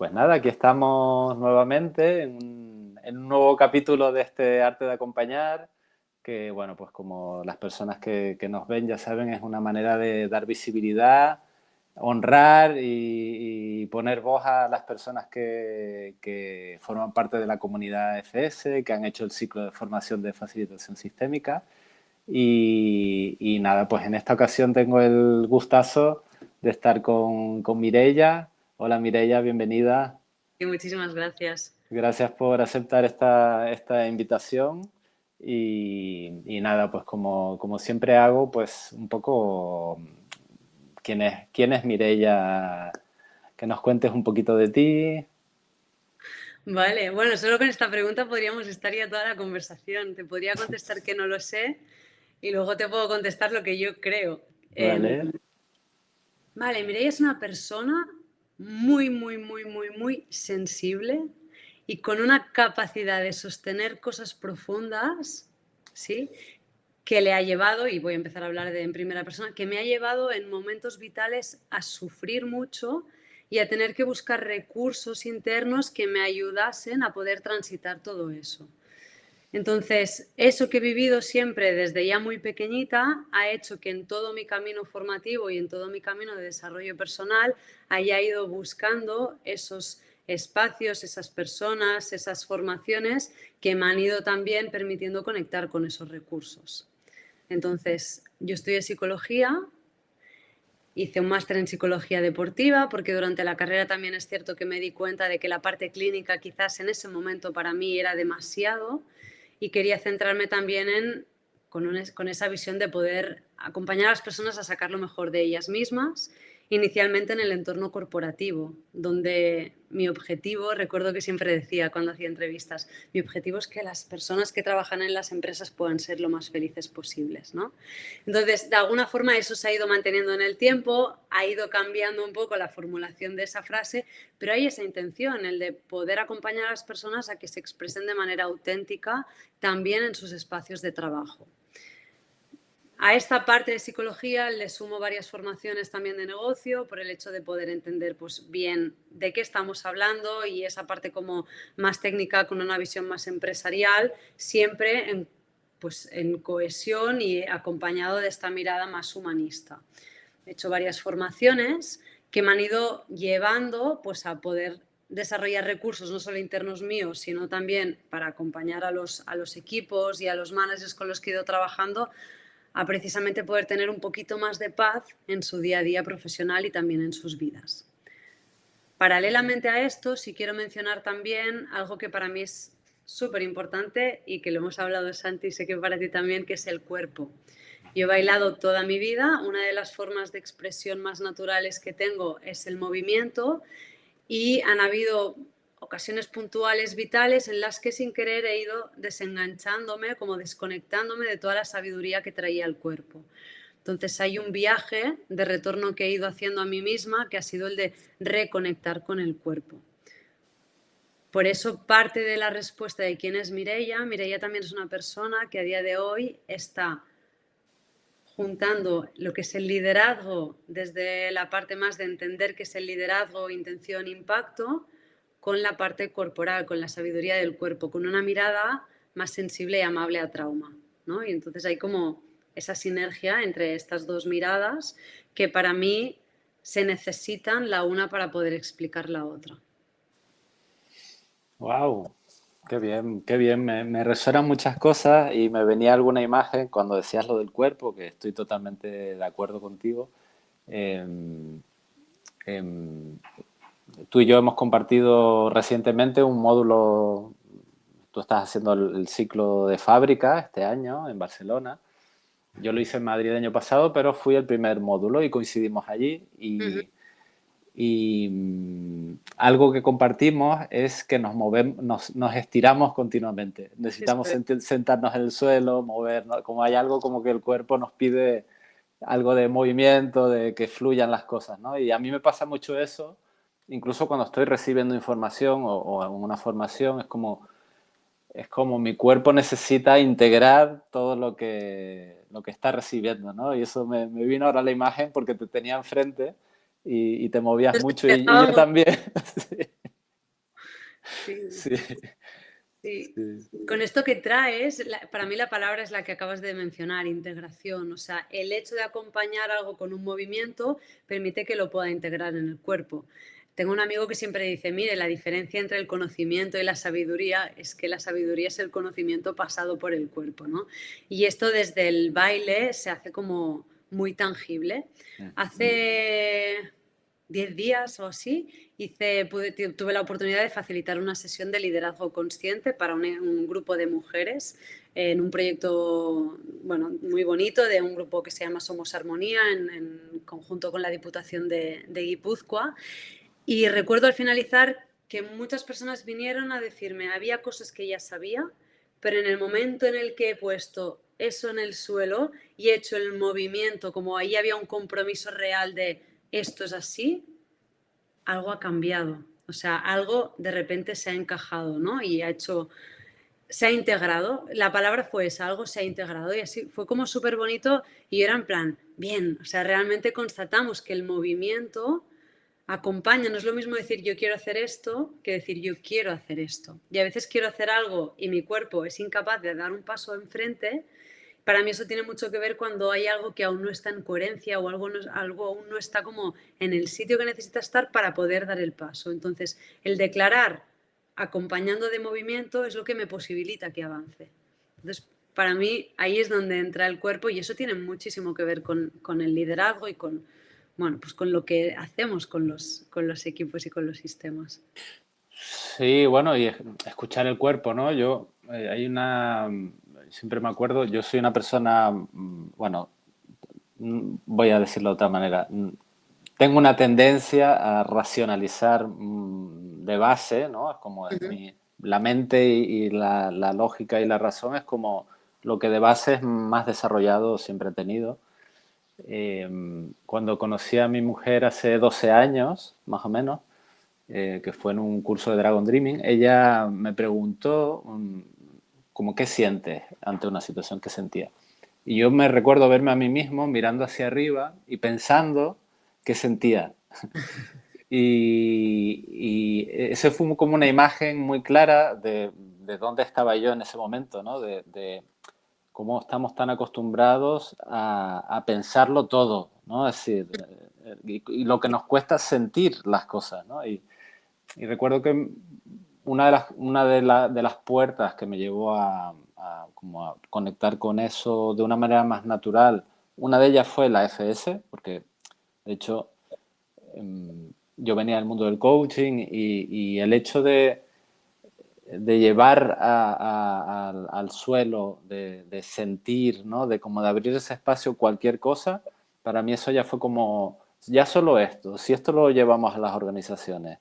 Pues nada, aquí estamos nuevamente en un nuevo capítulo de este Arte de Acompañar, que bueno, pues como las personas que nos ven ya saben, es una manera de dar visibilidad, honrar y poner voz a las personas que forman parte de la comunidad FS, que han hecho el ciclo de formación de facilitación sistémica. Y nada, pues en esta ocasión tengo el gustazo de estar con Mireia. Hola Mireia, bienvenida. Y muchísimas gracias. Gracias por aceptar esta invitación. Y nada, pues como siempre hago, pues un poco quién es Mireia, que nos cuentes un poquito de ti. Vale, bueno, solo con esta pregunta podríamos estar ya toda la conversación. Te podría contestar que no lo sé y luego te puedo contestar lo que yo creo. Vale, Vale, Mireia es una persona muy sensible y con una capacidad de sostener cosas profundas, ¿sí? Que le ha llevado, y voy a empezar a hablar en primera persona, que me ha llevado en momentos vitales a sufrir mucho y a tener que buscar recursos internos que me ayudasen a poder transitar todo eso. Entonces, eso que he vivido siempre desde ya muy pequeñita ha hecho que en todo mi camino formativo y en todo mi camino de desarrollo personal haya ido buscando esos espacios, esas personas, esas formaciones que me han ido también permitiendo conectar con esos recursos. Entonces, yo estudié psicología, hice un máster en psicología deportiva, porque durante la carrera también es cierto que me di cuenta de que la parte clínica quizás en ese momento para mí era demasiado y quería centrarme también con esa visión de poder acompañar a las personas a sacar lo mejor de ellas mismas, inicialmente en el entorno corporativo, donde mi objetivo, recuerdo que siempre decía cuando hacía entrevistas, mi objetivo es que las personas que trabajan en las empresas puedan ser lo más felices posibles, ¿no? Entonces, de alguna forma eso se ha ido manteniendo en el tiempo, ha ido cambiando un poco la formulación de esa frase, pero hay esa intención, el de poder acompañar a las personas a que se expresen de manera auténtica también en sus espacios de trabajo. A esta parte de psicología le sumo varias formaciones también de negocio por el hecho de poder entender pues, bien de qué estamos hablando y esa parte como más técnica con una visión más empresarial, siempre en cohesión y acompañado de esta mirada más humanista. He hecho varias formaciones que me han ido llevando pues, a poder desarrollar recursos no solo internos míos, sino también para acompañar a los equipos y a los managers con los que he ido trabajando a precisamente poder tener un poquito más de paz en su día a día profesional y también en sus vidas. Paralelamente a esto, sí quiero mencionar también algo que para mí es súper importante y que lo hemos hablado, Santi, sé que para ti también, que es el cuerpo. Yo he bailado toda mi vida, una de las formas de expresión más naturales que tengo es el movimiento y han habido ocasiones puntuales vitales en las que sin querer he ido desenganchándome, como desconectándome de toda la sabiduría que traía el cuerpo. Entonces hay un viaje de retorno que he ido haciendo a mí misma que ha sido el de reconectar con el cuerpo. Por eso parte de la respuesta de quién es Mireia, Mireia también es una persona que a día de hoy está juntando lo que es el liderazgo desde la parte más de entender qué es el liderazgo, intención, impacto, con la parte corporal, con la sabiduría del cuerpo, con una mirada más sensible y amable a trauma, ¿no? Y entonces hay como esa sinergia entre estas dos miradas que para mí se necesitan la una para poder explicar la otra. wow, qué bien, qué bien. Me resuenan muchas cosas y me venía alguna imagen cuando decías lo del cuerpo, que estoy totalmente de acuerdo contigo. Em, em, Tú y yo hemos compartido recientemente un módulo. Tú estás haciendo el ciclo de fábrica este año en Barcelona. Yo lo hice en Madrid el año pasado, pero fui el primer módulo y coincidimos allí. Ujú. Y algo que compartimos es que nos movemos, nos estiramos continuamente. Eso Necesitamos es. sentarnos en el suelo, movernos. Como hay algo como que el cuerpo nos pide algo de movimiento, de que fluyan las cosas, ¿no? Y a mí me pasa mucho eso, incluso cuando estoy recibiendo información o en una formación, es como mi cuerpo necesita integrar todo lo que está recibiendo, ¿no? Y eso me vino ahora la imagen porque te tenía enfrente y te movías Nos mucho y yo reflejábamos. también. Sí. Sí, Sí, sí. sí. Con esto que traes, para mí la palabra es la que acabas de mencionar, integración. O sea, el hecho de acompañar algo con un movimiento permite que lo pueda integrar en el cuerpo. Tengo un amigo que siempre dice, mire, la diferencia entre el conocimiento y la sabiduría es que la sabiduría es el conocimiento pasado por el cuerpo, ¿no? Y esto desde el baile se hace como muy tangible. Hace 10 días o así, tuve la oportunidad de facilitar una sesión de liderazgo consciente para un grupo de mujeres en un proyecto, bueno, muy bonito de un grupo que se llama Somos Armonía en conjunto con la Diputación de Guipúzcoa. Y recuerdo al finalizar que muchas personas vinieron a decirme, había cosas que ya sabía, pero en el momento en el que he puesto eso en el suelo y he hecho el movimiento, como ahí había un compromiso real de esto es así, algo ha cambiado. O sea, algo de repente se ha encajado, ¿no? Y se ha integrado. La palabra fue esa, algo se ha integrado. Y así fue como súper bonito y yo era en plan, bien, o sea, realmente constatamos que el movimiento acompaña. No es lo mismo decir yo quiero hacer esto que decir yo quiero hacer esto. Y a veces quiero hacer algo y mi cuerpo es incapaz de dar un paso enfrente. Para mí eso tiene mucho que ver cuando hay algo que aún no está en coherencia o algo aún no está como en el sitio que necesita estar para poder dar el paso. Entonces, el declarar acompañando de movimiento es lo que me posibilita que avance. Entonces, para mí ahí es donde entra el cuerpo y eso tiene muchísimo que ver con el liderazgo y con, bueno, pues con lo que hacemos con los equipos y con los sistemas. Sí, bueno, y escuchar el cuerpo, ¿no? Hay siempre me acuerdo, yo soy una persona, bueno, voy a decirlo de otra manera, tengo una tendencia a racionalizar de base, ¿no? Es como la mente y la lógica y la razón es como lo que de base es más desarrollado siempre he tenido. Cuando conocí a mi mujer hace 12 años, más o menos, que fue en un curso de Dragon Dreaming, ella me preguntó como qué sientes ante una situación que sentía. Y yo me recuerdo verme a mí mismo mirando hacia arriba y pensando qué sentía. Y ese fue como una imagen muy clara de dónde estaba yo en ese momento, ¿no? De cómo estamos tan acostumbrados a pensarlo todo, ¿no? Es decir, y lo que nos cuesta sentir las cosas, ¿no? Y recuerdo que una de las puertas que me llevó como a conectar con eso de una manera más natural, una de ellas fue la FS, porque de hecho yo venía del mundo del coaching y el hecho de llevar al suelo, de sentir, ¿no? De como de abrir ese espacio cualquier cosa, para mí eso ya fue como, ya solo esto, si esto lo llevamos a las organizaciones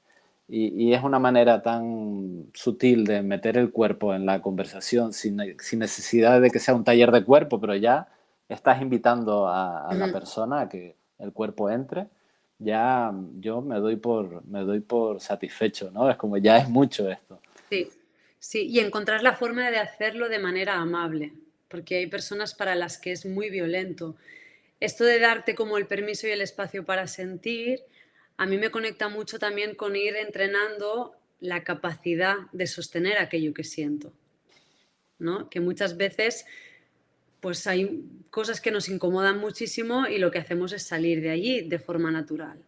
y es una manera tan sutil de meter el cuerpo en la conversación sin necesidad de que sea un taller de cuerpo, pero ya estás invitando a la persona a que el cuerpo entre, ya yo me doy por satisfecho, ¿no? Es como ya es mucho esto. Sí, sí, y encontrar la forma de hacerlo de manera amable, porque hay personas para las que es muy violento. Esto de darte como el permiso y el espacio para sentir, a mí me conecta mucho también con ir entrenando la capacidad de sostener aquello que siento, ¿no? Que muchas veces pues hay cosas que nos incomodan muchísimo y lo que hacemos es salir de allí de forma natural.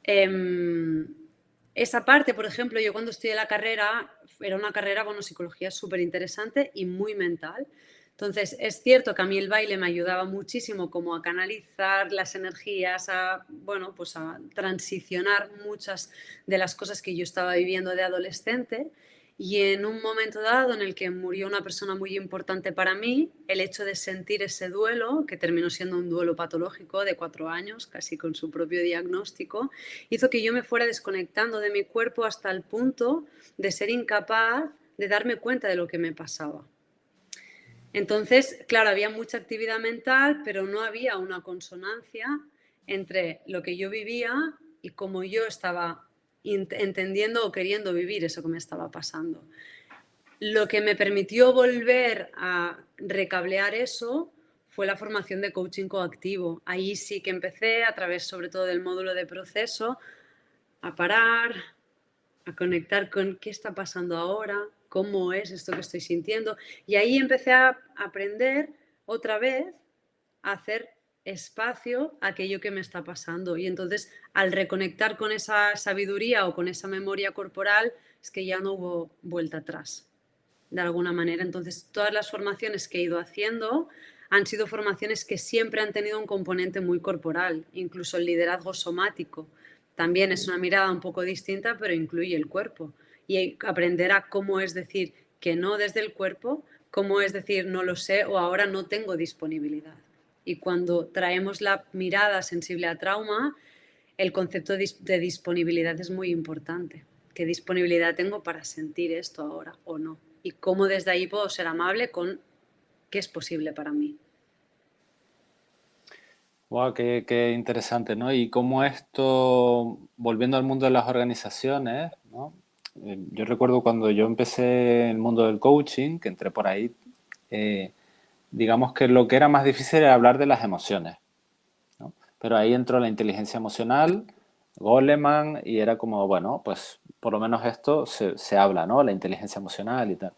Em, Esa parte, por ejemplo, yo cuando estudié la carrera, era una carrera, bueno, psicología súper interesante y muy mental. Entonces, es cierto que a mí el baile me ayudaba muchísimo como a canalizar las energías, a, bueno, pues a transicionar muchas de las cosas que yo estaba viviendo de adolescente. Y en un momento dado en el que murió una persona muy importante para mí, el hecho de sentir ese duelo, que terminó siendo un duelo patológico de 4 años, casi con su propio diagnóstico, hizo que yo me fuera desconectando de mi cuerpo hasta el punto de ser incapaz de darme cuenta de lo que me pasaba. Entonces, claro, había mucha actividad mental, pero no había una consonancia entre lo que yo vivía y cómo yo estaba entendiendo o queriendo vivir eso que me estaba pasando. Lo que me permitió volver a recablear eso fue la formación de coaching coactivo. Ahí sí que empecé, a través sobre todo del módulo de proceso, a parar, a conectar con qué está pasando ahora, cómo es esto que estoy sintiendo. Y ahí empecé a aprender otra vez a hacer espacio a aquello que me está pasando. Y entonces, al reconectar con esa sabiduría o con esa memoria corporal, es que ya no hubo vuelta atrás, de alguna manera. Entonces, todas las formaciones que he ido haciendo han sido formaciones que siempre han tenido un componente muy corporal, incluso el liderazgo somático. También es una mirada un poco distinta, pero incluye el cuerpo. Y aprender a cómo es decir que no desde el cuerpo, cómo es decir no lo sé o ahora no tengo disponibilidad. Y cuando traemos la mirada sensible a trauma, el concepto de disponibilidad es muy importante. ¿Qué disponibilidad tengo para sentir esto ahora o no? Y cómo desde ahí puedo ser amable con qué es posible para mí. Wow, qué interesante, ¿no? Y cómo esto, volviendo al mundo de las organizaciones, ¿no? Yo recuerdo cuando yo empecé en el mundo del coaching, que entré por ahí, eh, digamos que lo que era más difícil era hablar de las emociones, ¿no? Pero ahí entró la inteligencia emocional, Goleman, y era como, bueno, pues por lo menos esto se habla, ¿no? La inteligencia emocional y tal.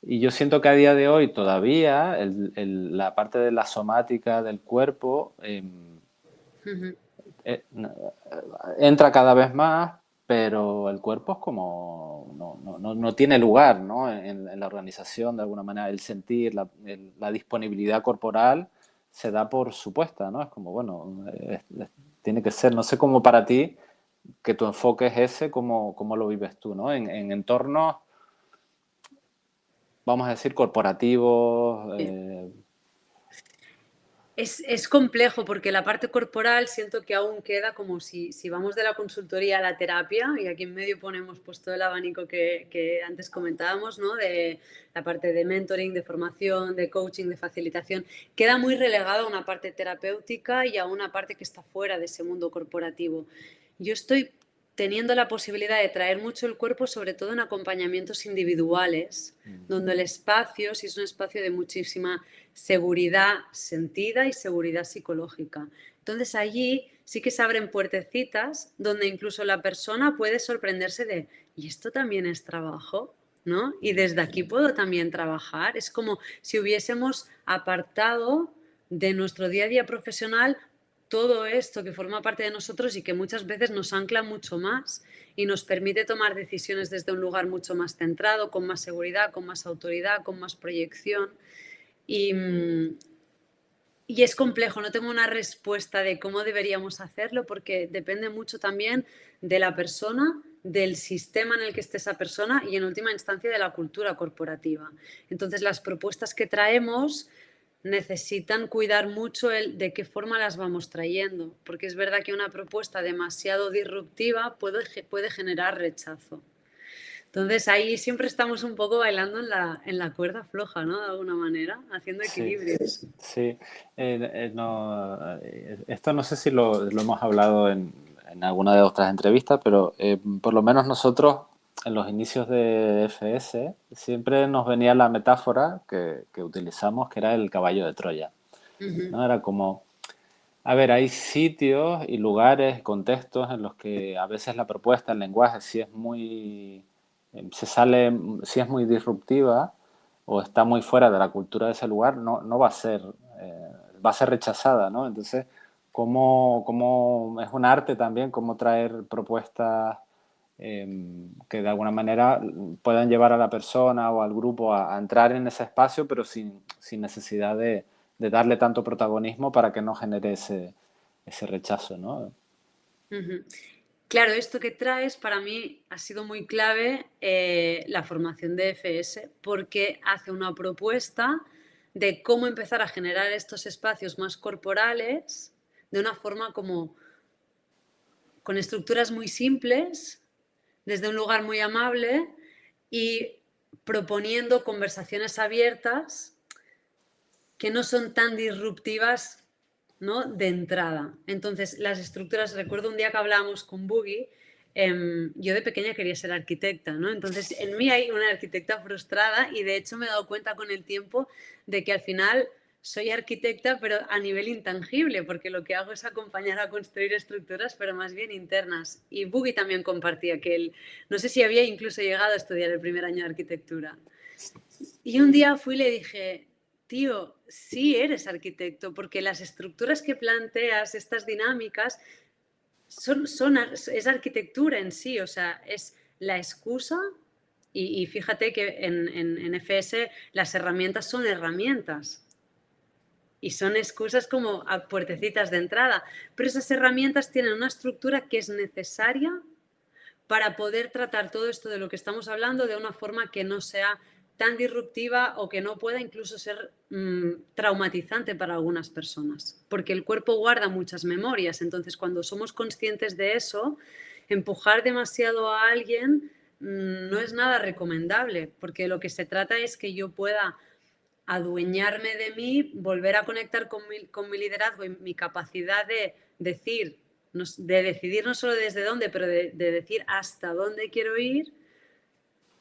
Y yo siento que a día de hoy todavía la parte de la somática del cuerpo Ujú. eh, entra cada vez más, pero el cuerpo es como, no tiene lugar, ¿no? En la organización, de alguna manera, el sentir, la disponibilidad corporal se da por supuesta, ¿no? Es como, bueno, tiene que ser, no sé cómo para ti, que tu enfoque es ese, cómo lo vives tú, ¿no? En entornos, vamos a decir, corporativos. Es complejo porque la parte corporal siento que aún queda como si vamos de la consultoría a la terapia y aquí en medio ponemos pues todo el abanico que antes comentábamos, ¿no? De la parte de mentoring, de formación, de coaching, de facilitación, queda muy relegado a una parte terapéutica y a una parte que está fuera de ese mundo corporativo. Yo estoy teniendo la posibilidad de traer mucho el cuerpo, sobre todo en acompañamientos individuales, donde el espacio sí es un espacio de muchísima seguridad sentida y seguridad psicológica. Entonces allí sí que se abren puertecitas donde incluso la persona puede sorprenderse de, ¿y esto también es trabajo? ¿No? Y desde aquí puedo también trabajar. Es como si hubiésemos apartado de nuestro día a día profesional todo esto que forma parte de nosotros y que muchas veces nos ancla mucho más y nos permite tomar decisiones desde un lugar mucho más centrado, con más seguridad, con más autoridad, con más proyección. Y, y es complejo, no tengo una respuesta de cómo deberíamos hacerlo porque depende mucho también de la persona, del sistema en el que esté esa persona y en última instancia de la cultura corporativa. Entonces las propuestas que traemos necesitan cuidar mucho de qué forma las vamos trayendo, porque es verdad que una propuesta demasiado disruptiva puede generar rechazo. Entonces ahí siempre estamos un poco bailando en la cuerda floja, ¿no? De alguna manera, haciendo Sí, equilibrios. sí. Esto no sé si lo hemos hablado en alguna de otras entrevistas, pero por lo menos nosotros en los inicios de FS siempre nos venía la metáfora que utilizamos, que era el caballo de Troya, Ujú, ¿no? Era como, a ver, hay sitios y lugares, contextos en los que a veces la propuesta, el lenguaje, si es muy, si es muy disruptiva o está muy fuera de la cultura de ese lugar, no eh, va a ser rechazada, ¿no? Entonces, cómo es un arte también, cómo traer propuestas que de alguna manera puedan llevar a la persona o al grupo a entrar en ese espacio, pero sin necesidad de darle tanto protagonismo para que no genere ese rechazo, ¿no? ujú. Claro, esto que traes para mí ha sido muy clave la formación de FS porque hace una propuesta de cómo empezar a generar estos espacios más corporales de una forma como con estructuras muy simples, desde un lugar muy amable y proponiendo conversaciones abiertas que no son tan disruptivas, ¿no? De entrada. Entonces, las estructuras, recuerdo un día que hablábamos con Boogie, yo de pequeña quería ser arquitecta, ¿no? Entonces, en mí hay una arquitecta frustrada y de hecho me he dado cuenta con el tiempo de que al final soy arquitecta, pero a nivel intangible, porque lo que hago es acompañar a construir estructuras, pero más bien internas. Y Boogie también compartía que él, no sé si había incluso llegado a estudiar el primer año de arquitectura. Y un día fui y le dije, tío, sí eres arquitecto, porque las estructuras que planteas, estas dinámicas, es arquitectura en sí, o sea, es la excusa. Y fíjate que en FS las herramientas son herramientas y son excusas como a puertecitas de entrada, pero esas herramientas tienen una estructura que es necesaria para poder tratar todo esto de lo que estamos hablando de una forma que no sea tan disruptiva o que no pueda incluso ser traumatizante para algunas personas, porque el cuerpo guarda muchas memorias, entonces cuando somos conscientes de eso, empujar demasiado a alguien no es nada recomendable, porque lo que se trata es que yo pueda adueñarme de mí, volver a conectar con mi liderazgo y mi capacidad de decir, de decidir no solo desde dónde, pero de decir hasta dónde quiero ir,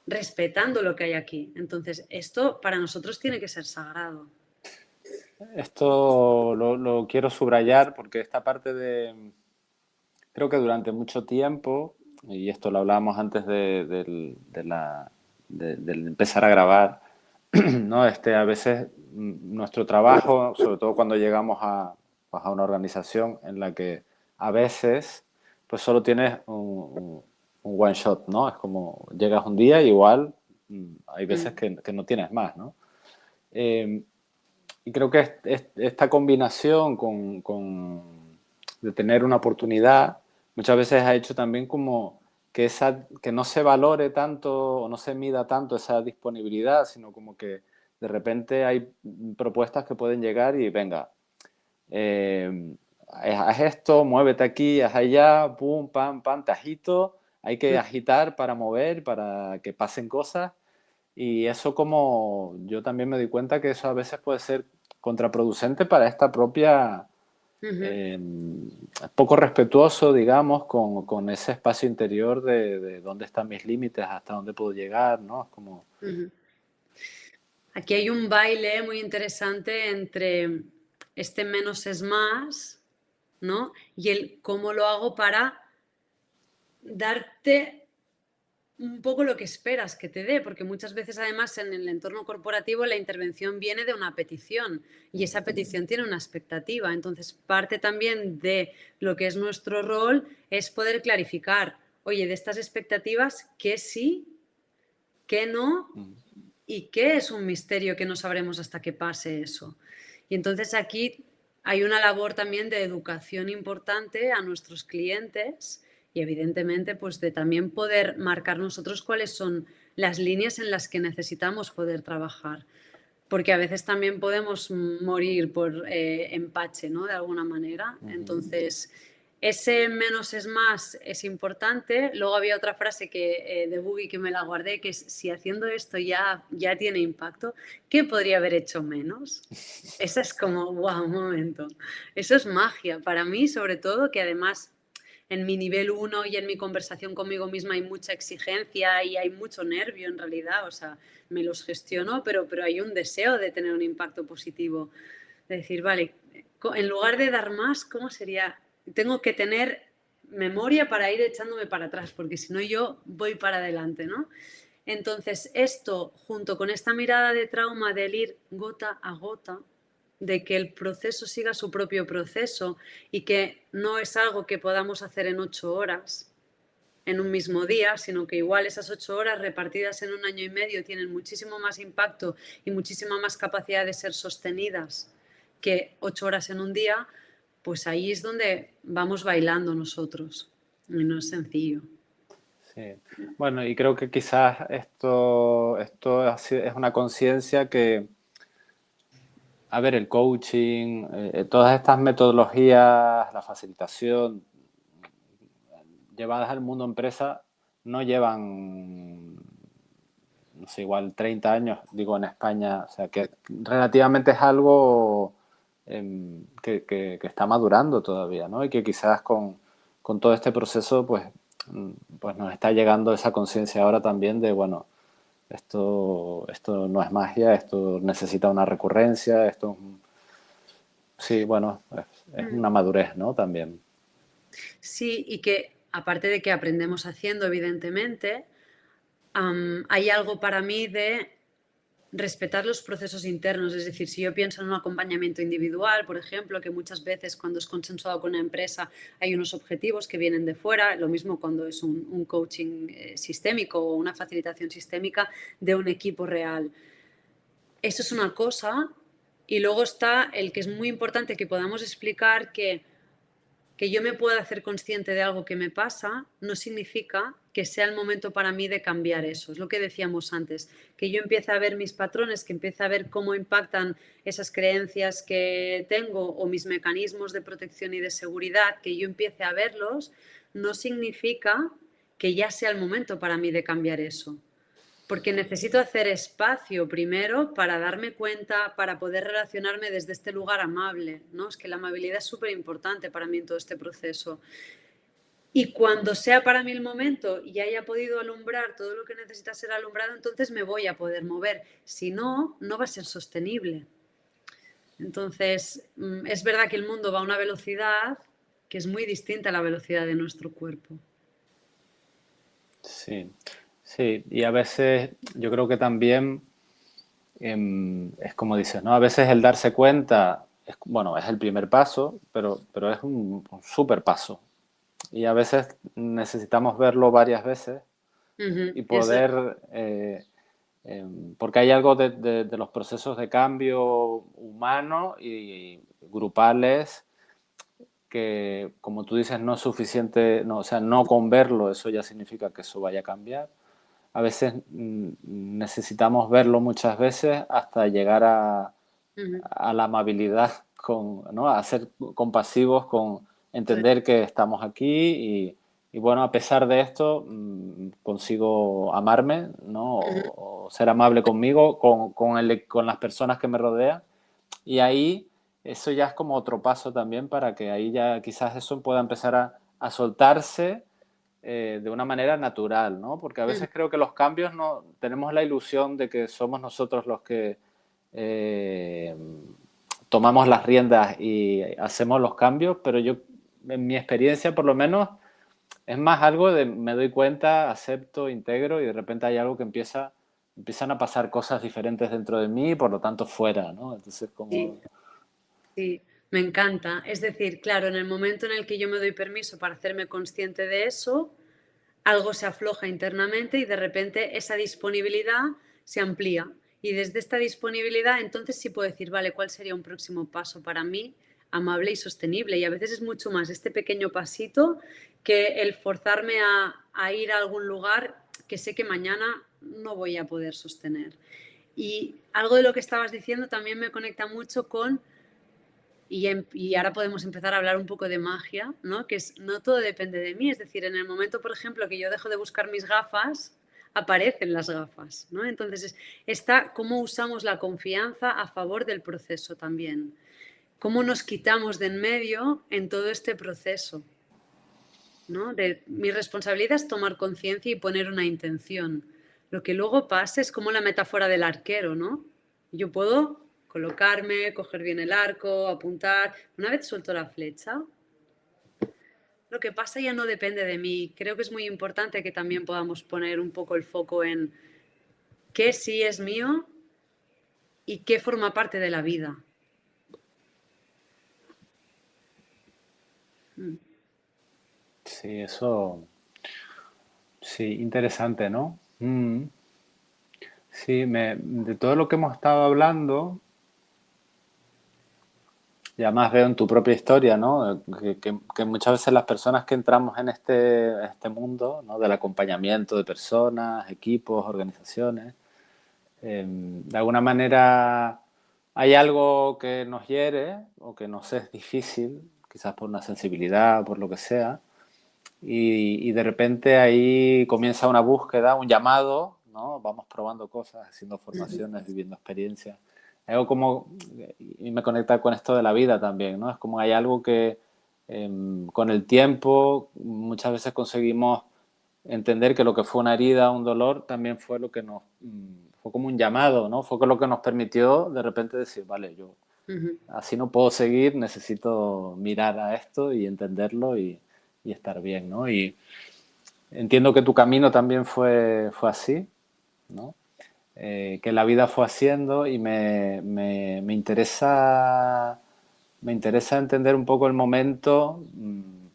respetando lo que hay aquí. Entonces, esto para nosotros tiene que ser sagrado. Esto lo quiero subrayar porque esta parte de... Creo que durante mucho tiempo, y esto lo hablábamos antes de empezar a grabar, ¿no? A veces nuestro trabajo, sobre todo cuando llegamos pues, a una organización en la que a veces pues solo tienes un one shot, ¿no? Es como llegas un día y igual hay veces que no tienes más, ¿no? Y creo que esta combinación de tener una oportunidad muchas veces ha hecho también como que no se valore tanto o no se mida tanto esa disponibilidad, sino como que de repente hay propuestas que pueden llegar y venga, haz esto, muévete aquí, haz allá, pum, pam, pam, te agito, hay que agitar para mover, para que pasen cosas. Y eso como yo también me doy cuenta que eso a veces puede ser contraproducente para esta propia, poco respetuoso, digamos, con ese espacio interior de dónde están mis límites, hasta dónde puedo llegar, ¿no? Es como... Aquí hay un baile muy interesante entre este menos es más, ¿no? Y el cómo lo hago para darte un poco lo que esperas que te dé, porque muchas veces además en el entorno corporativo la intervención viene de una petición y esa petición tiene una expectativa. Entonces, parte también de lo que es nuestro rol es poder clarificar, oye, de estas expectativas, ¿qué sí, qué no y qué es un misterio que no sabremos hasta que pase eso? Y entonces aquí hay una labor también de educación importante a nuestros clientes y evidentemente pues de también poder marcar nosotros cuáles son las líneas en las que necesitamos poder trabajar. Porque a veces también podemos morir por empache, ¿no? De alguna manera. Entonces, ese menos es más es importante. Luego había otra frase de Boogie que me la guardé, que es, si haciendo esto ya tiene impacto, ¿qué podría haber hecho menos? Esa es como, wow, un momento. Eso es magia. Para mí, sobre todo, que además en mi nivel 1 y en mi conversación conmigo misma hay mucha exigencia y hay mucho nervio en realidad, o sea, me los gestiono, pero hay un deseo de tener un impacto positivo, de decir, vale, en lugar de dar más, ¿cómo sería? Tengo que tener memoria para ir echándome para atrás, porque si no yo voy para adelante, ¿no? Entonces, esto, junto con esta mirada de trauma del ir gota a gota, de que el proceso siga su propio proceso y que no es algo que podamos hacer en 8 horas, en un mismo día, sino que igual esas 8 horas repartidas en un año y medio tienen muchísimo más impacto y muchísima más capacidad de ser sostenidas que 8 horas en un día, pues ahí es donde vamos bailando nosotros. Y no es sencillo. Sí. Bueno, y creo que quizás esto es una conciencia que, a ver, el coaching, todas estas metodologías, la facilitación, llevadas al mundo empresa, no llevan, no sé, igual 30 años, digo en España, o sea que relativamente es algo que está madurando todavía, ¿no? Y que quizás con todo este proceso, pues nos está llegando esa conciencia ahora también de, bueno, esto no es magia, esto necesita una recurrencia, esto sí, bueno, es Mm. una madurez, ¿no? También. Sí, y que aparte de que aprendemos haciendo, evidentemente, hay algo para mí de respetar los procesos internos. Es decir, si yo pienso en un acompañamiento individual, por ejemplo, que muchas veces cuando es consensuado con una empresa hay unos objetivos que vienen de fuera, lo mismo cuando es un coaching sistémico o una facilitación sistémica de un equipo real. Eso es una cosa. Y luego está el que es muy importante que podamos explicar que yo me pueda hacer consciente de algo que me pasa no significa que sea el momento para mí de cambiar eso. Es lo que decíamos antes, que yo empiece a ver mis patrones, que empiece a ver cómo impactan esas creencias que tengo o mis mecanismos de protección y de seguridad, que yo empiece a verlos, no significa que ya sea el momento para mí de cambiar eso. Porque necesito hacer espacio primero para darme cuenta, para poder relacionarme desde este lugar amable, ¿no? Es que la amabilidad es súper importante para mí en todo este proceso. Y cuando sea para mí el momento y haya podido alumbrar todo lo que necesita ser alumbrado, entonces me voy a poder mover. Si no, no va a ser sostenible. Entonces, es verdad que el mundo va a una velocidad que es muy distinta a la velocidad de nuestro cuerpo. Sí, sí, y a veces yo creo que también es como dices, ¿no? A veces el darse cuenta, bueno, es el primer paso, pero es un súper paso. Y a veces necesitamos verlo varias veces Ujú. y poder, porque hay algo de los procesos de cambio humano y grupales que, como tú dices, no es suficiente, no, o sea, no con verlo, eso ya significa que eso vaya a cambiar. A veces necesitamos verlo muchas veces hasta llegar Ujú. a la amabilidad, con, ¿no? A ser compasivos, con Sí. entender que estamos aquí y bueno, a pesar de esto, consigo amarme, ¿no? Ujú. O ser amable conmigo, con las personas que me rodean. Y ahí eso ya es como otro paso también para que ahí ya quizás eso pueda empezar a soltarse de una manera natural, ¿no? Porque a Ujú. veces creo que los cambios no tenemos la ilusión de que somos nosotros los que eh, tomamos las riendas y hacemos los cambios, pero yo, en mi experiencia por lo menos, es más algo de me doy cuenta, acepto, integro y de repente hay algo que empiezan a pasar cosas diferentes dentro de mí y por lo tanto fuera, ¿no? Entonces como... Sí. Sí, me encanta. Es decir, claro, en el momento en el que yo me doy permiso para hacerme consciente de eso, algo se afloja internamente y de repente esa disponibilidad se amplía. Y desde esta disponibilidad, entonces sí puedo decir, vale, ¿cuál sería un próximo paso para mí amable y sostenible? Y a veces es mucho más este pequeño pasito que el forzarme a ir a algún lugar que sé que mañana no voy a poder sostener. Y algo de lo que estabas diciendo también me conecta mucho con y ahora podemos empezar a hablar un poco de magia, ¿no? Que es, no todo depende de mí. Es decir, en el momento, por ejemplo, que yo dejo de buscar mis gafas, aparecen las gafas, ¿no? Entonces, está cómo usamos la confianza a favor del proceso también. Cómo nos quitamos de en medio en todo este proceso, ¿no? Mi responsabilidad es tomar conciencia y poner una intención. Lo que luego pasa es como la metáfora del arquero, ¿no? Yo puedo colocarme, coger bien el arco, apuntar. Una vez suelto la flecha, lo que pasa ya no depende de mí. Creo que es muy importante que también podamos poner un poco el foco en qué sí es mío y qué forma parte de la vida. Mm. Sí, eso, sí, interesante, ¿no? Sí, de todo lo que hemos estado hablando, y además veo en tu propia historia, ¿no? Que muchas veces las personas que entramos en este mundo, ¿no? Del acompañamiento de personas, equipos, organizaciones, de alguna manera hay algo que nos hiere o que nos es difícil, quizás por una sensibilidad, por lo que sea, y de repente ahí comienza una búsqueda, un llamado, ¿no? Vamos probando cosas, haciendo formaciones, viviendo experiencias. Algo como, y me conecta con esto de la vida también, ¿no? Es como hay algo que con el tiempo muchas veces conseguimos entender que lo que fue una herida, un dolor, también fue lo que nos, fue como un llamado, ¿no? Fue lo que nos permitió de repente decir, vale, yo Ujú. así no puedo seguir, necesito mirar a esto y entenderlo y estar bien, ¿no? Y entiendo que tu camino también fue así, ¿no? Que la vida fue haciendo y me interesa entender un poco el momento,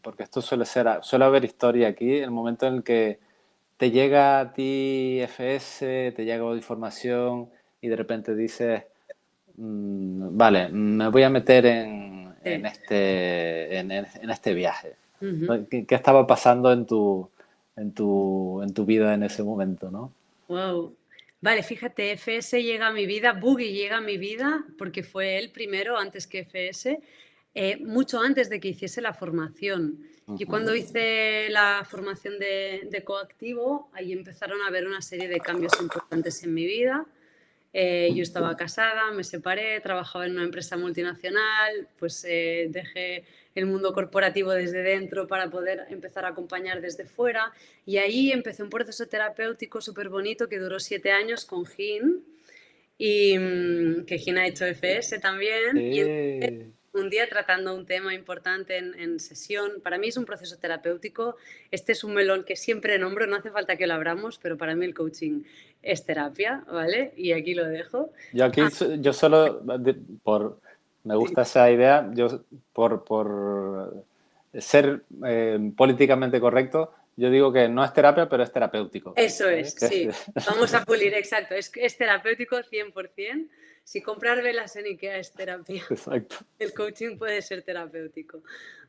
porque esto suele haber historia aquí, el momento en el que te llega a ti FS, te llega información y de repente dices, vale, me voy a meter Sí. en este viaje. Ujú. ¿Qué estaba pasando en tu vida en ese momento, no? Wow. Vale, fíjate, FS llega a mi vida, Boogie llega a mi vida porque fue él primero, antes que FS, mucho antes de que hiciese la formación. Yo Ujú. cuando hice la formación de coactivo, ahí empezaron a haber una serie de cambios importantes en mi vida. Yo estaba casada, me separé, trabajaba en una empresa multinacional, pues dejé el mundo corporativo desde dentro para poder empezar a acompañar desde fuera. Y ahí empecé un proceso terapéutico súper bonito que duró 7 años con Gin, y que Gin ha hecho FS también. Y Sí. un día tratando un tema importante en sesión. Para mí es un proceso terapéutico. Este es un melón que siempre nombro, no hace falta que lo abramos, pero para mí el coaching es terapia, ¿vale? Y aquí lo dejo. Yo aquí, Ah, yo solo, me sí. gusta esa idea, yo por ser políticamente correcto, yo digo que no es terapia, pero es terapéutico, Eso es, ¿sabes? sí. Vamos a pulir, exacto. Es terapéutico 100%. Si comprar velas en IKEA es terapia, Exacto. el coaching puede ser terapéutico.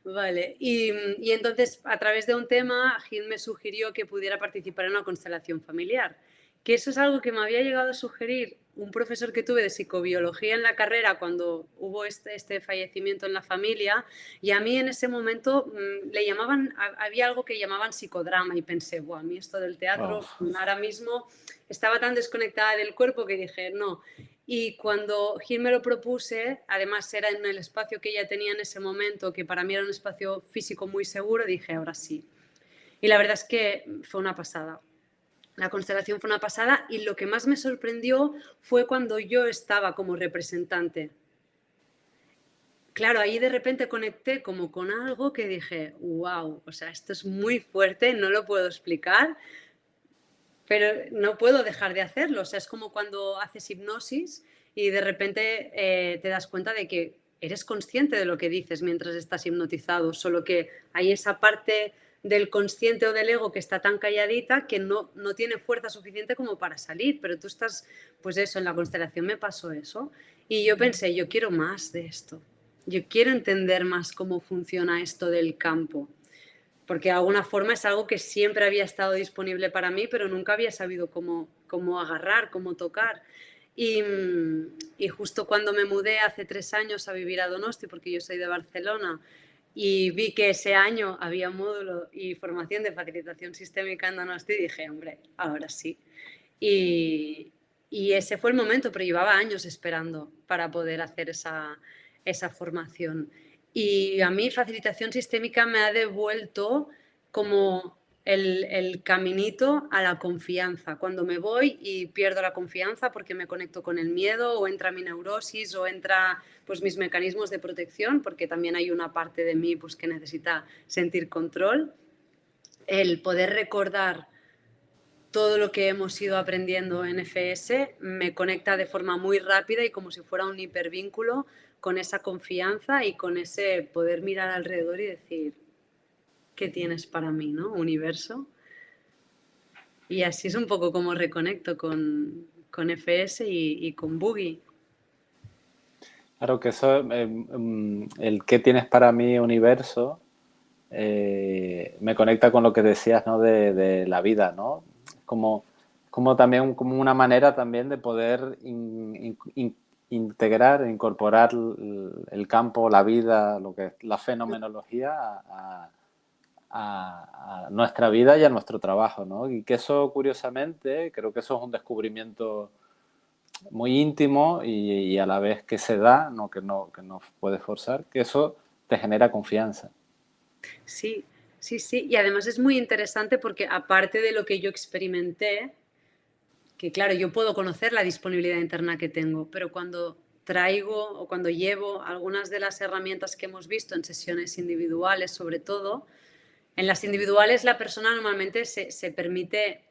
Vale, y entonces a través de un tema, Gil me sugirió que pudiera participar en una constelación familiar, que eso es algo que me había llegado a sugerir un profesor que tuve de psicobiología en la carrera cuando hubo este fallecimiento en la familia, y a mí en ese momento le llamaban, había algo que llamaban psicodrama y pensé, a mí esto del teatro Oh, ahora mismo estaba tan desconectada del cuerpo que dije, no. Y cuando Gil me lo propuse, además era en el espacio que ella tenía en ese momento, que para mí era un espacio físico muy seguro, dije, ahora sí. Y la verdad es que fue una pasada. La constelación fue una pasada y lo que más me sorprendió fue cuando yo estaba como representante. Claro, ahí de repente conecté como con algo que dije, wow, o sea, esto es muy fuerte, no lo puedo explicar, pero no puedo dejar de hacerlo. O sea, es como cuando haces hipnosis y de repente te das cuenta de que eres consciente de lo que dices mientras estás hipnotizado, solo que hay esa parte del consciente o del ego que está tan calladita que no tiene fuerza suficiente como para salir, pero tú estás, pues eso, en la constelación me pasó eso y yo pensé, yo quiero más de esto, yo quiero entender más cómo funciona esto del campo, porque de alguna forma es algo que siempre había estado disponible para mí, pero nunca había sabido cómo agarrar, cómo tocar. Y justo cuando me mudé hace 3 años a vivir a Donosti, porque yo soy de Barcelona, y vi que ese año había módulo y formación de facilitación sistémica en Donosti, dije, hombre, ahora sí. Y, y ese fue el momento, pero llevaba años esperando para poder hacer esa formación. Y a mí facilitación sistémica me ha devuelto como el caminito a la confianza. Cuando me voy y pierdo la confianza porque me conecto con el miedo o entra mi neurosis o entra pues mis mecanismos de protección, porque también hay una parte de mí pues que necesita sentir control, el poder recordar todo lo que hemos ido aprendiendo en FS me conecta de forma muy rápida y como si fuera un hipervínculo con esa confianza y con ese poder mirar alrededor y decir, ¿qué tienes para mí, no? Universo. Y así es un poco como reconecto con FS y con Boogie. claro que eso, el qué tienes para mí universo, me conecta con lo que decías, ¿no? De la vida, ¿no? Como, como también como una manera también de poder integrar, incorporar el campo, la vida, lo que es la fenomenología a nuestra vida y a nuestro trabajo, ¿no? Y que eso, curiosamente, creo que eso es un descubrimiento muy íntimo y a la vez que se da, que no puedes forzar, que eso te genera confianza. Sí, sí, sí. Y además es muy interesante porque aparte de lo que yo experimenté, que claro, yo puedo conocer la disponibilidad interna que tengo, pero cuando traigo o cuando llevo algunas de las herramientas que hemos visto en sesiones individuales, sobre todo, en las individuales la persona normalmente se permite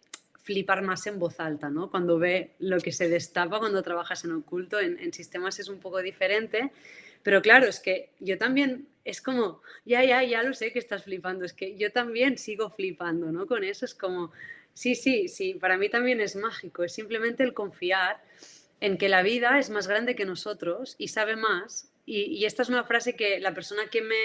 flipar más en voz alta, ¿no? Cuando ve lo que se destapa cuando trabajas en oculto, en sistemas es un poco diferente, pero claro, es que yo también, es como, ya lo sé que estás flipando, es que yo también sigo flipando, ¿no? Con eso es como, sí, para mí también es mágico, es simplemente el confiar en que la vida es más grande que nosotros y sabe más. Y esta es una frase que la persona que me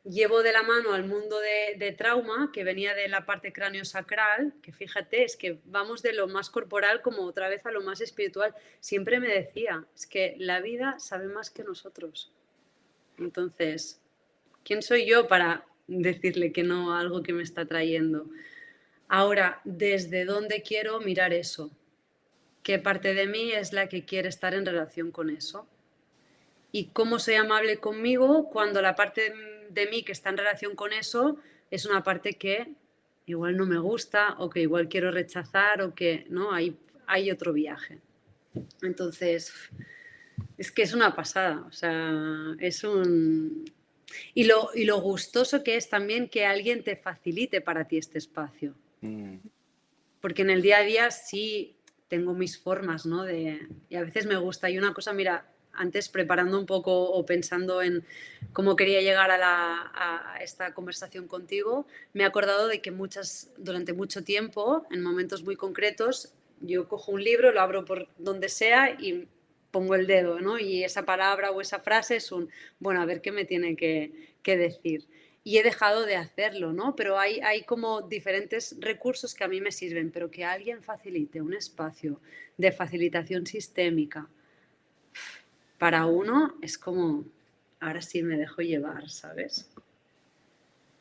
llevo de la mano al mundo de trauma, que venía de la parte cráneo-sacral, que fíjate, es que vamos de lo más corporal como otra vez a lo más espiritual. Siempre me decía, es que la vida sabe más que nosotros. Entonces, ¿quién soy yo para decirle que no a algo que me está trayendo? Ahora, ¿desde dónde quiero mirar eso? ¿Qué parte de mí es la que quiere estar en relación con eso? Y cómo soy amable conmigo cuando la parte de mí que está en relación con eso es una parte que igual no me gusta o que igual quiero rechazar o que no hay otro viaje. Entonces, es que es una pasada, o sea, es un... Y lo gustoso que es también que alguien te facilite para ti este espacio. Porque en el día a día sí tengo mis formas, ¿no? Y a veces me gusta. Y una cosa, mira, antes preparando un poco o pensando en cómo quería llegar a esta conversación contigo, me he acordado de que durante mucho tiempo, en momentos muy concretos, yo cojo un libro, lo abro por donde sea y pongo el dedo, ¿no? Y esa palabra o esa frase es bueno, a ver qué me tiene que decir. Y he dejado de hacerlo, ¿no? Pero hay como diferentes recursos que a mí me sirven, pero que alguien facilite un espacio de facilitación sistémica para uno es como, ahora sí me dejo llevar, ¿sabes?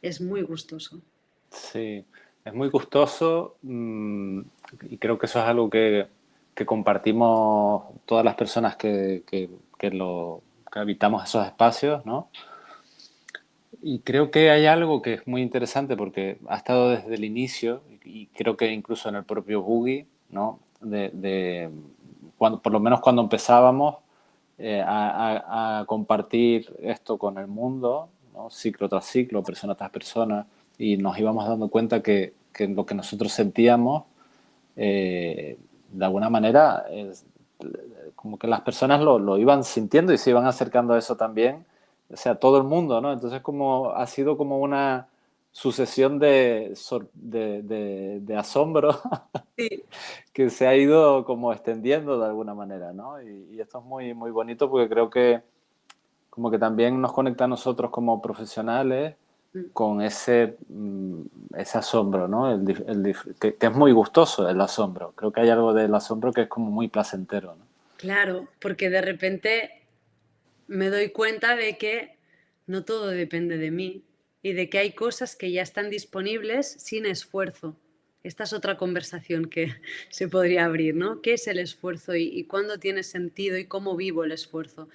Es muy gustoso. Sí, es muy gustoso y creo que eso es algo que compartimos todas las personas que habitamos esos espacios, ¿no? Y creo que hay algo que es muy interesante porque ha estado desde el inicio y creo que incluso en el propio Boogie, ¿no? Por lo menos cuando empezábamos a compartir esto con el mundo, ¿no? Ciclo tras ciclo, persona tras persona, y nos íbamos dando cuenta que lo que nosotros sentíamos, de alguna manera, como que las personas lo iban sintiendo y se iban acercando a eso también, o sea, todo el mundo, ¿no? Entonces como ha sido como una sucesión de asombro Sí. que se ha ido como extendiendo de alguna manera, ¿no? Y esto es muy, muy bonito porque creo que como que también nos conecta a nosotros como profesionales con ese asombro, ¿no? Que es muy gustoso el asombro. Creo que hay algo del asombro que es como muy placentero, ¿no? Claro, porque de repente me doy cuenta de que no todo depende de mí y de que hay cosas que ya están disponibles sin esfuerzo. Esta es otra conversación que se podría abrir, ¿no? ¿Qué es el esfuerzo y cuándo tiene sentido y cómo vivo el esfuerzo?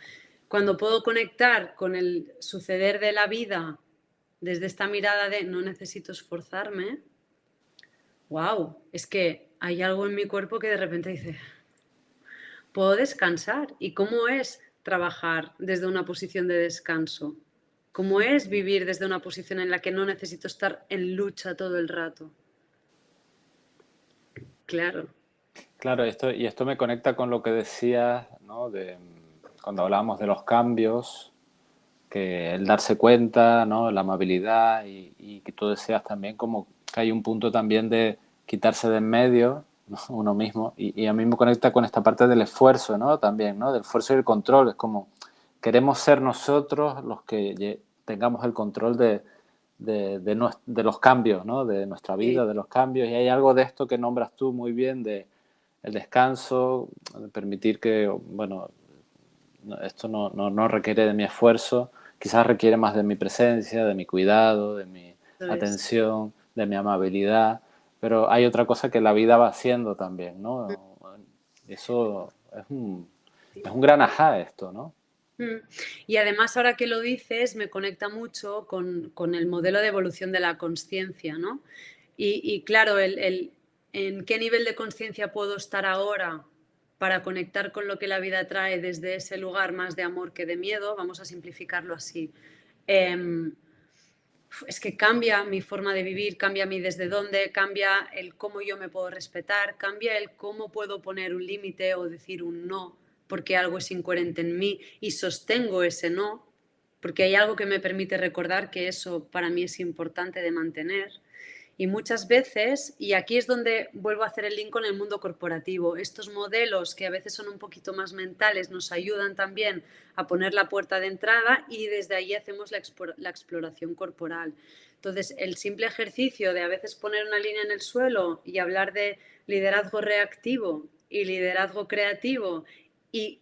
Cuando puedo conectar con el suceder de la vida desde esta mirada de no necesito esforzarme, wow, es que hay algo en mi cuerpo que de repente dice, puedo descansar. ¿Y cómo es trabajar desde una posición de descanso? ¿Cómo es vivir desde una posición en la que no necesito estar en lucha todo el rato? Claro. Claro, esto me conecta con lo que decías, ¿no? Cuando hablábamos de los cambios, que el darse cuenta, ¿no? La amabilidad y que tú deseas también como que hay un punto también de quitarse de en medio, ¿no? Uno mismo y a mí me conecta con esta parte del esfuerzo, ¿no? También, ¿no? Del esfuerzo y el control, es como queremos ser nosotros los que tengamos el control de los cambios, ¿no? De nuestra vida, Sí. de los cambios y hay algo de esto que nombras tú muy bien de el descanso, de permitir que, bueno, esto no requiere de mi esfuerzo, quizás requiere más de mi presencia, de mi cuidado, de mi Eso es. atención, de mi amabilidad, pero hay otra cosa que la vida va haciendo también, ¿no? Eso es un gran ajá esto, ¿no? Mm. Y además, ahora que lo dices, me conecta mucho con el modelo de evolución de la conciencia, ¿no? Y claro, en qué nivel de conciencia puedo estar ahora para conectar con lo que la vida trae desde ese lugar más de amor que de miedo, vamos a simplificarlo así. Em, es que cambia mi forma de vivir, cambia mi desde dónde, cambia el cómo yo me puedo respetar, cambia el cómo puedo poner un límite o decir un no porque algo es incoherente en mí y sostengo ese no, porque hay algo que me permite recordar que eso para mí es importante de mantener. Y muchas veces, y aquí es donde vuelvo a hacer el link con el mundo corporativo, estos modelos que a veces son un poquito más mentales nos ayudan también a poner la puerta de entrada y desde ahí hacemos la exploración corporal. Entonces, el simple ejercicio de a veces poner una línea en el suelo y hablar de liderazgo reactivo y liderazgo creativo y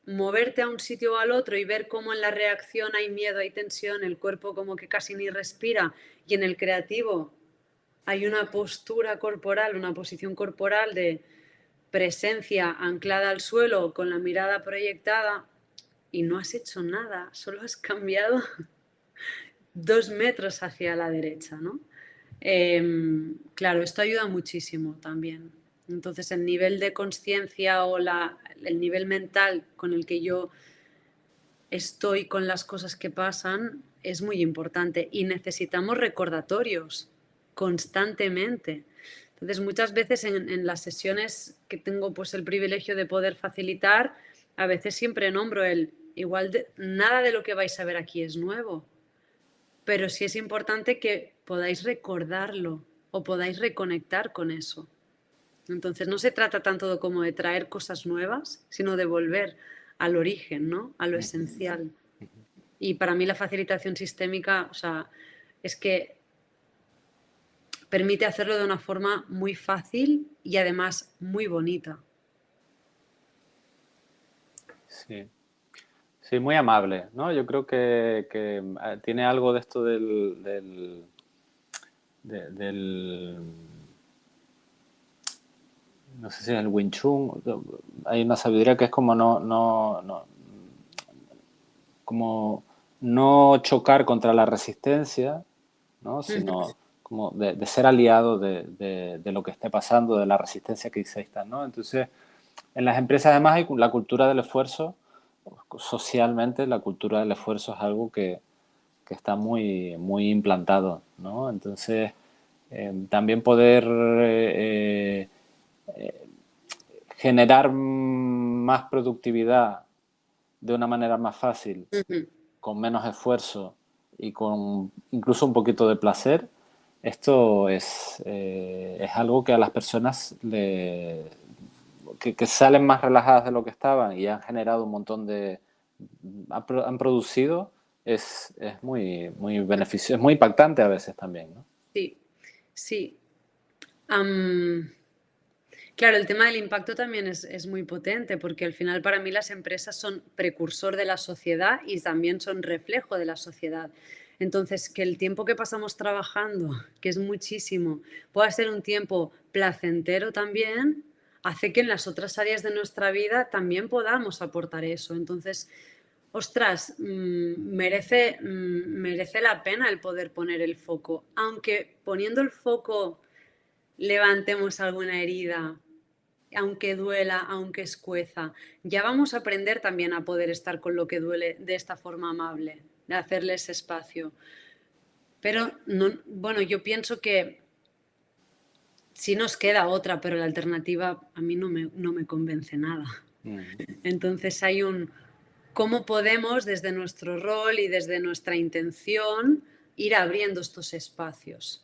moverte a un sitio o al otro y ver cómo en la reacción hay miedo, hay tensión, el cuerpo como que casi ni respira y en el creativo hay una postura corporal, una posición corporal de presencia anclada al suelo con la mirada proyectada y no has hecho nada, solo has cambiado 2 metros hacia la derecha, ¿no? Claro, esto ayuda muchísimo también. Entonces, el nivel de conciencia o el nivel mental con el que yo estoy con las cosas que pasan es muy importante y necesitamos recordatorios constantemente. Entonces, muchas veces en las sesiones que tengo pues el privilegio de poder facilitar, a veces siempre nombro nada de lo que vais a ver aquí es nuevo, pero sí es importante que podáis recordarlo o podáis reconectar con eso. Entonces, no se trata tanto como de traer cosas nuevas, sino de volver al origen, ¿no? A lo esencial. Y para mí la facilitación sistémica, o sea, es que permite hacerlo de una forma muy fácil y además muy bonita. Sí. Sí, muy amable, ¿no? Yo creo que tiene algo de esto del no sé si es el Wing Chun, hay una sabiduría que es como como no chocar contra la resistencia, ¿no? Sino como de ser aliado de lo que esté pasando, de la resistencia que exista, ¿no? Entonces, en las empresas además hay la cultura del esfuerzo, socialmente la cultura del esfuerzo es algo que está muy implantado, ¿no? Entonces, también poder generar más productividad de una manera más fácil, con menos esfuerzo y con incluso un poquito de placer, esto es algo que a las personas que salen más relajadas de lo que estaban y han generado un montón han producido, es muy beneficioso, es muy impactante a veces también, ¿no? Sí, sí. Claro, el tema del impacto también es muy potente porque al final para mí las empresas son precursor de la sociedad y también son reflejo de la sociedad. Entonces, que el tiempo que pasamos trabajando, que es muchísimo, pueda ser un tiempo placentero también, hace que en las otras áreas de nuestra vida también podamos aportar eso. Entonces, ostras, merece la pena el poder poner el foco, aunque poniendo el foco levantemos alguna herida, aunque duela, aunque escueza, ya vamos a aprender también a poder estar con lo que duele de esta forma amable, de hacerle ese espacio. Pero, no, bueno, yo pienso que sí nos queda otra, pero la alternativa a mí no me convence nada. Entonces hay cómo podemos desde nuestro rol y desde nuestra intención ir abriendo estos espacios.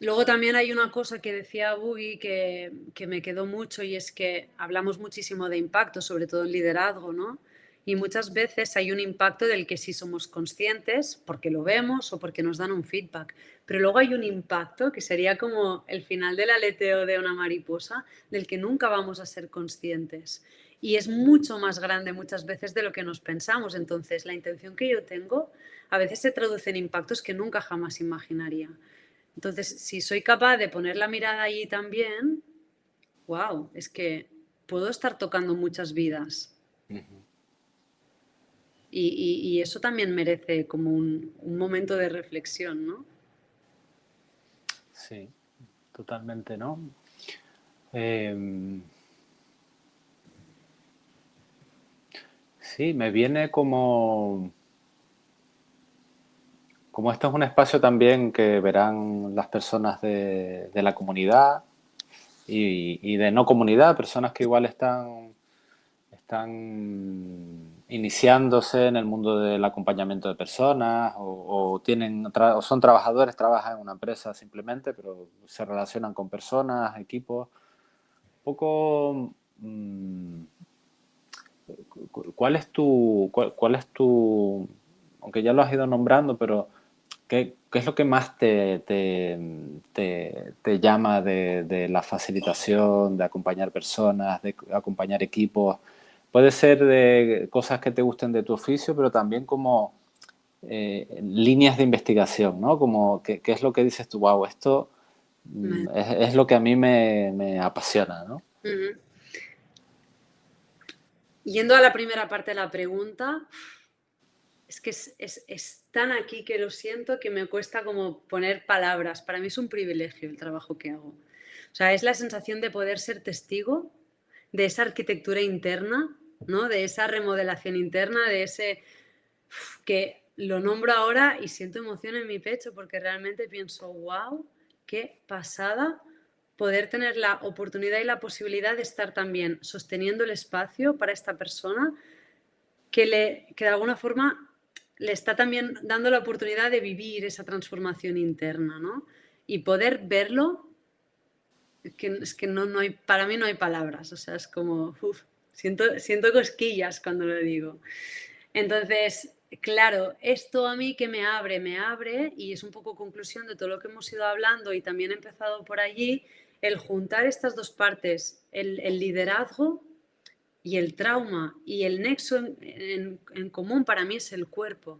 Luego también hay una cosa que decía Buggy que me quedó mucho y es que hablamos muchísimo de impacto, sobre todo en liderazgo, ¿no? Y muchas veces hay un impacto del que sí somos conscientes porque lo vemos o porque nos dan un feedback. Pero luego hay un impacto que sería como el final del aleteo de una mariposa del que nunca vamos a ser conscientes. Y es mucho más grande muchas veces de lo que nos pensamos. Entonces, la intención que yo tengo a veces se traduce en impactos que nunca jamás imaginaría. Entonces, si soy capaz de poner la mirada allí también, wow, es que puedo estar tocando muchas vidas. Y eso también merece como un momento de reflexión, ¿no? Sí, totalmente, ¿no? Eh, Sí, me viene como esto es un espacio también que verán las personas de la comunidad y de no comunidad, personas que igual están iniciándose en el mundo del acompañamiento de personas o son trabajadores, trabajan en una empresa simplemente, pero se relacionan con personas, equipos. Un poco, cuál es tu, aunque ya lo has ido nombrando, pero qué es lo que más te llama de la facilitación, de acompañar personas, de acompañar equipos? Puede ser de cosas que te gusten de tu oficio, pero también como líneas de investigación, ¿no? Como qué es lo que dices tú, wow, esto Me- es lo que a mí me apasiona, ¿no? Ujú. Yendo a la primera parte de la pregunta, es que es tan aquí que lo siento que me cuesta como poner palabras. Para mí es un privilegio el trabajo que hago. O sea, es la sensación de poder ser testigo de esa arquitectura interna, ¿no? De esa remodelación interna, de ese que lo nombro ahora y siento emoción en mi pecho porque realmente pienso, wow, qué pasada poder tener la oportunidad y la posibilidad de estar también sosteniendo el espacio para esta persona que de alguna forma le está también dando la oportunidad de vivir esa transformación interna, ¿no? Y poder verlo, es que no hay, para mí no hay palabras, o sea, es como, siento cosquillas cuando lo digo. Entonces, claro, esto a mí que me abre, y es un poco conclusión de todo lo que hemos ido hablando y también he empezado por allí, el juntar estas dos partes, el liderazgo y el trauma y el nexo en común para mí es el cuerpo.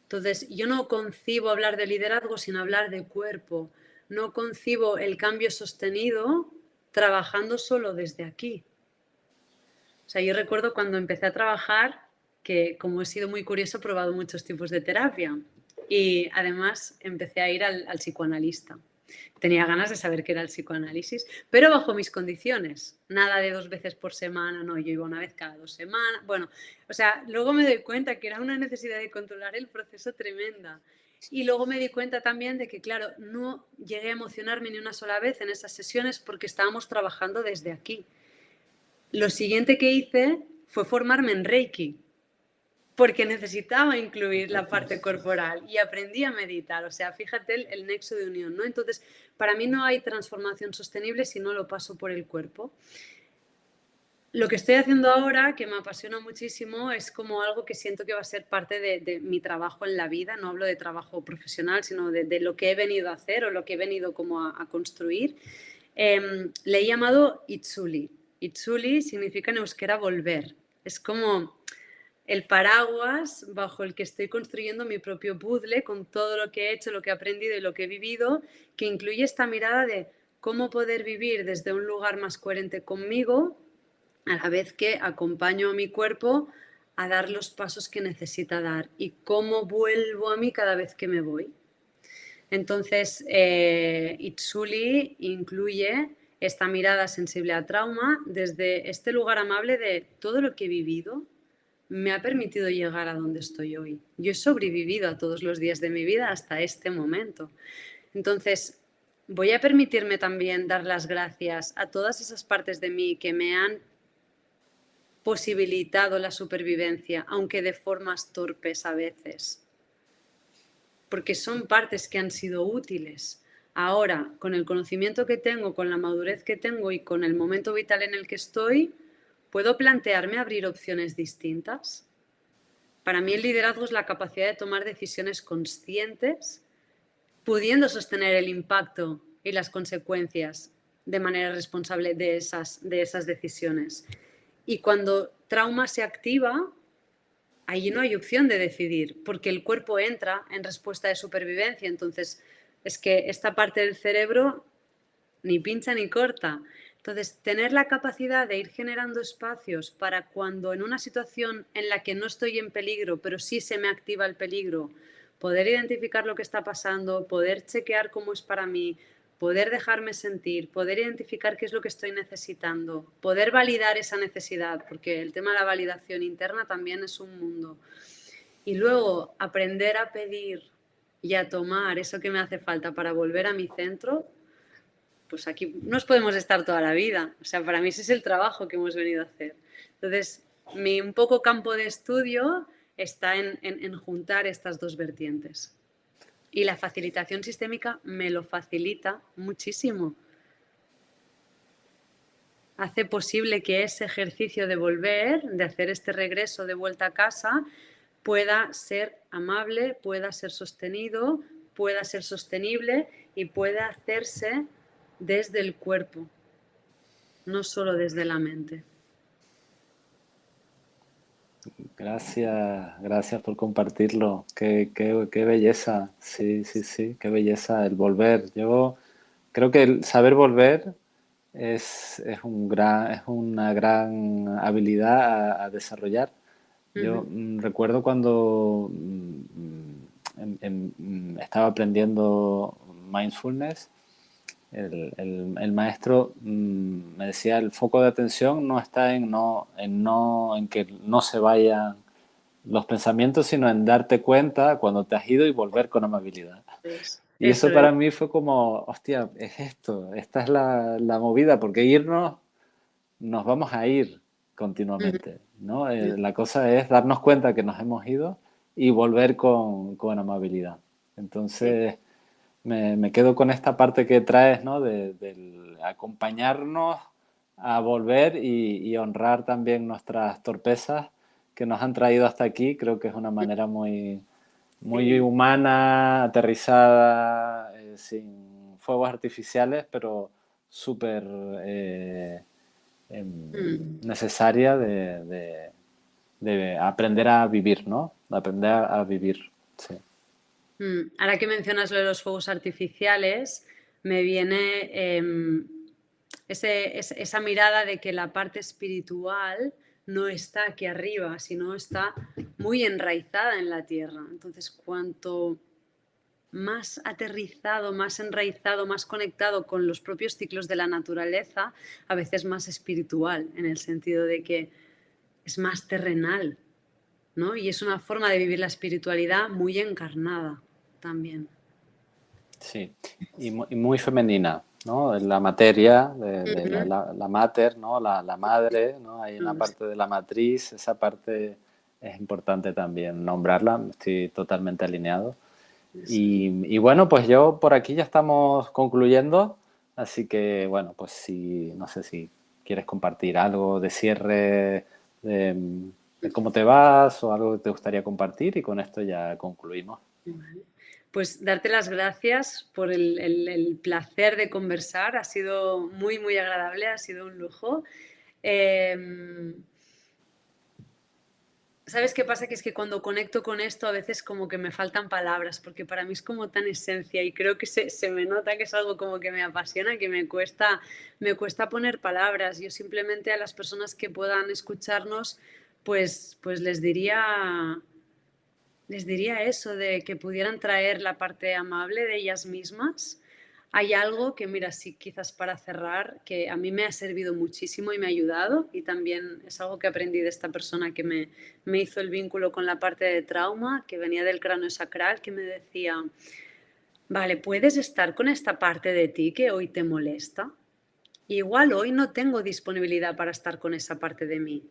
Entonces, yo no concibo hablar de liderazgo sin hablar de cuerpo. No concibo el cambio sostenido trabajando solo desde aquí. O sea, yo recuerdo cuando empecé a trabajar que, como he sido muy curiosa, he probado muchos tipos de terapia y además empecé a ir al psicoanalista. Tenía ganas de saber qué era el psicoanálisis, pero bajo mis condiciones. Nada de 2 veces por semana, no, yo iba una vez cada 2 semanas. Bueno, o sea, luego me doy cuenta que era una necesidad de controlar el proceso tremenda. Y luego me di cuenta también de que, claro, no llegué a emocionarme ni una sola vez en esas sesiones porque estábamos trabajando desde aquí. Lo siguiente que hice fue formarme en Reiki, porque necesitaba incluir la parte corporal y aprendí a meditar. O sea, fíjate el nexo de unión, ¿no? Entonces, para mí no hay transformación sostenible si no lo paso por el cuerpo. Lo que estoy haciendo ahora, que me apasiona muchísimo, es como algo que siento que va a ser parte de mi trabajo en la vida. No hablo de trabajo profesional, sino de lo que he venido a hacer o lo que he venido como a construir. Le he llamado Itzuli. Itzuli significa en euskera volver. Es como el paraguas bajo el que estoy construyendo mi propio puzzle con todo lo que he hecho, lo que he aprendido y lo que he vivido, que incluye esta mirada de cómo poder vivir desde un lugar más coherente conmigo, a la vez que acompaño a mi cuerpo a dar los pasos que necesita dar y cómo vuelvo a mí cada vez que me voy. Entonces, Itzuli incluye esta mirada sensible a trauma desde este lugar amable de todo lo que he vivido me ha permitido llegar a donde estoy hoy. Yo he sobrevivido a todos los días de mi vida hasta este momento. Entonces, voy a permitirme también dar las gracias a todas esas partes de mí que me han posibilitado la supervivencia, aunque de formas torpes a veces, porque son partes que han sido útiles. Ahora, con el conocimiento que tengo, con la madurez que tengo y con el momento vital en el que estoy, puedo plantearme abrir opciones distintas. Para mí el liderazgo es la capacidad de tomar decisiones conscientes, pudiendo sostener el impacto y las consecuencias de manera responsable de esas decisiones. Y cuando trauma se activa, allí no hay opción de decidir, porque el cuerpo entra en respuesta de supervivencia. Entonces, es que esta parte del cerebro ni pincha ni corta. Entonces, tener la capacidad de ir generando espacios para cuando en una situación en la que no estoy en peligro, pero sí se me activa el peligro, poder identificar lo que está pasando, poder chequear cómo es para mí, poder dejarme sentir, poder identificar qué es lo que estoy necesitando, poder validar esa necesidad, porque el tema de la validación interna también es un mundo. Y luego aprender a pedir y a tomar eso que me hace falta para volver a mi centro, pues aquí nos podemos estar toda la vida. O sea, para mí ese es el trabajo que hemos venido a hacer. Entonces, mi un poco campo de estudio está en juntar estas dos vertientes. Y la facilitación sistémica me lo facilita muchísimo. Hace posible que ese ejercicio de volver, de hacer este regreso de vuelta a casa, pueda ser amable, pueda ser sostenido, pueda ser sostenible y pueda hacerse desde el cuerpo, no solo desde la mente. Gracias por compartirlo. Qué belleza. Sí, sí, sí, qué belleza el volver. Yo creo que el saber volver es una gran habilidad a desarrollar. Yo recuerdo cuando estaba aprendiendo mindfulness, el maestro me decía, el foco de atención no está en que no se vayan los pensamientos, sino en darte cuenta cuando te has ido y volver con amabilidad. Y eso para mí fue como, hostia, es esto, esta es la movida, porque nos vamos a ir continuamente, ¿no? La cosa es darnos cuenta que nos hemos ido y volver con amabilidad. Entonces, me quedo con esta parte que traes, ¿no? Del acompañarnos a volver y honrar también nuestras torpezas que nos han traído hasta aquí. Creo que es una manera muy humana, aterrizada, sin fuegos artificiales, pero súper necesaria de aprender a vivir, ¿no? De aprender a vivir, sí. Ahora que mencionas lo de los fuegos artificiales, me viene esa mirada de que la parte espiritual no está aquí arriba, sino está muy enraizada en la tierra. Entonces, cuanto más aterrizado, más enraizado, más conectado con los propios ciclos de la naturaleza, a veces más espiritual, en el sentido de que es más terrenal, ¿no? Y es una forma de vivir la espiritualidad muy encarnada también. Sí, y muy femenina, ¿no? La materia, de la mater, ¿no? La madre, ¿no? Ahí en la parte de la matriz, esa parte es importante también nombrarla, estoy totalmente alineado. Y bueno, pues yo por aquí ya estamos concluyendo, así que bueno, pues si, no sé si quieres compartir algo de cierre de cómo te vas o algo que te gustaría compartir y con esto ya concluimos. Pues darte las gracias por el placer de conversar, ha sido muy, muy agradable, ha sido un lujo. ¿Sabes qué pasa? Que es que cuando conecto con esto a veces como que me faltan palabras, porque para mí es como tan esencia y creo que se me nota que es algo como que me apasiona, que me cuesta poner palabras. Yo simplemente a las personas que puedan escucharnos, pues les diría eso, de que pudieran traer la parte amable de ellas mismas. Hay algo que, mira, sí, quizás para cerrar, que a mí me ha servido muchísimo y me ha ayudado, y también es algo que aprendí de esta persona que me hizo el vínculo con la parte de trauma, que venía del cráneo sacral, que me decía, vale, puedes estar con esta parte de ti que hoy te molesta. Igual hoy no tengo disponibilidad para estar con esa parte de mí.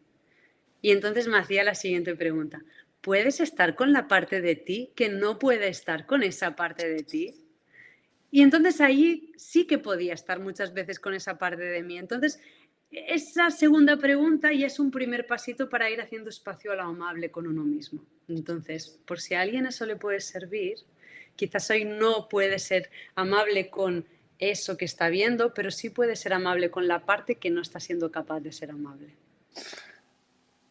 Y entonces me hacía la siguiente pregunta. ¿Puedes estar con la parte de ti que no puede estar con esa parte de ti? Y entonces ahí sí que podía estar muchas veces con esa parte de mí. Entonces, esa segunda pregunta ya es un primer pasito para ir haciendo espacio a lo amable con uno mismo. Entonces, por si a alguien eso le puede servir, quizás hoy no puede ser amable con eso que está viendo, pero sí puede ser amable con la parte que no está siendo capaz de ser amable.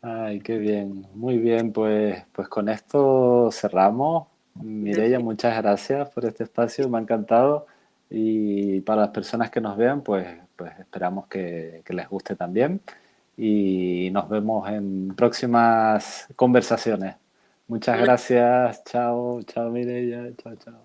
Ay, qué bien, muy bien, pues con esto cerramos. Mireia, muchas gracias por este espacio, me ha encantado y para las personas que nos vean, pues esperamos que les guste también y nos vemos en próximas conversaciones. Muchas gracias, chao, chao Mireia, chao, chao.